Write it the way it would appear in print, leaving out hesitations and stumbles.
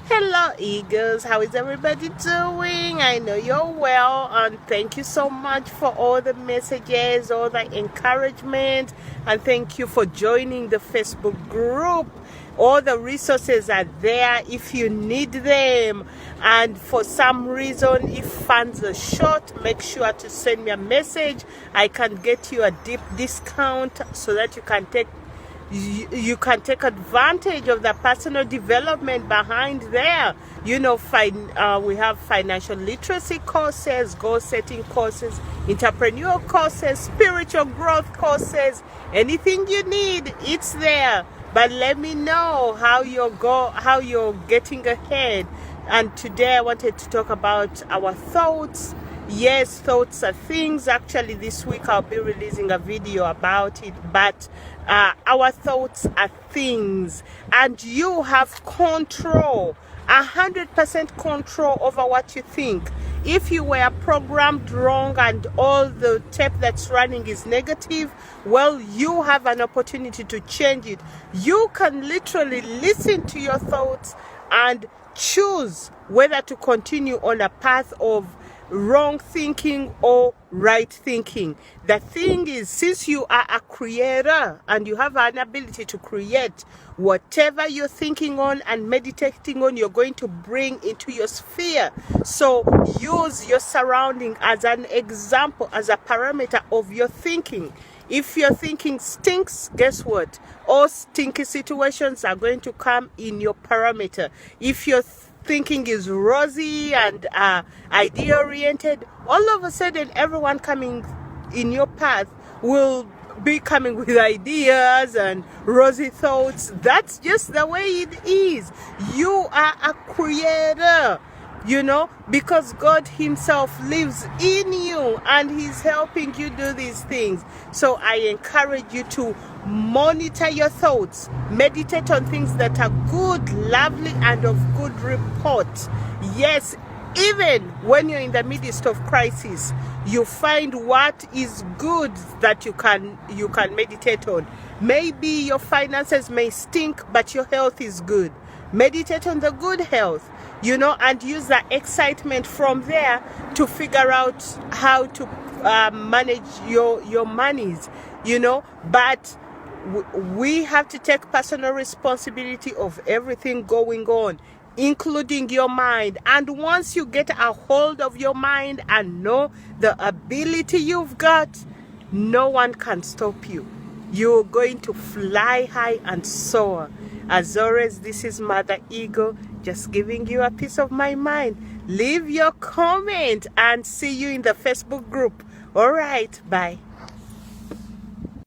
Hello Eagles, how is everybody doing? I know you're well, and thank you so much for all the messages, all the encouragement, and thank you for joining the Facebook group. All the resources are there if you need them, and for some reason if funds are short, make sure to send me a message. I can get you a deep discount so that you can take advantage of the personal development behind there. You know, we have financial literacy courses, goal setting courses, entrepreneurial courses, spiritual growth courses. Anything you need, it's there. But let me know how you're getting ahead. And today I wanted to talk about our thoughts. Yes, thoughts are things. Actually, this week I'll be releasing a video about it. But our thoughts are things, and you have control, 100% control over what you think. If you were programmed wrong and all the tape that's running is negative, well, you have an opportunity to change it. You can literally listen to your thoughts and choose whether to continue on a path of wrong thinking or right thinking. The thing is, since you are a creator and you have an ability to create, whatever you're thinking on and meditating on, you're going to bring into your sphere. So use your surrounding as an example, as a parameter of your thinking. If your thinking stinks, guess what? All stinky situations are going to come in your parameter. If your thinking is rosy and idea oriented, all of a sudden everyone coming in your path will be coming with ideas and rosy thoughts. That's just the way it is. You are a creator, you know, because God himself lives in you and he's helping you do these things. So I encourage you to monitor your thoughts, meditate on things that are good, lovely, and of good report. Yes, even when you're in the midst of crisis, you find what is good that you can meditate on. Maybe your finances may stink, but your health is good. Meditate on the good health, you know, and use the excitement from there to figure out how to manage your monies, you know. But we have to take personal responsibility of everything going on, including your mind. And once you get a hold of your mind and know the ability you've got, no one can stop you. You're going to fly high and soar. As always, this is Mother Eagle, just giving you a piece of my mind. Leave your comment and see you in the Facebook group. All right, bye.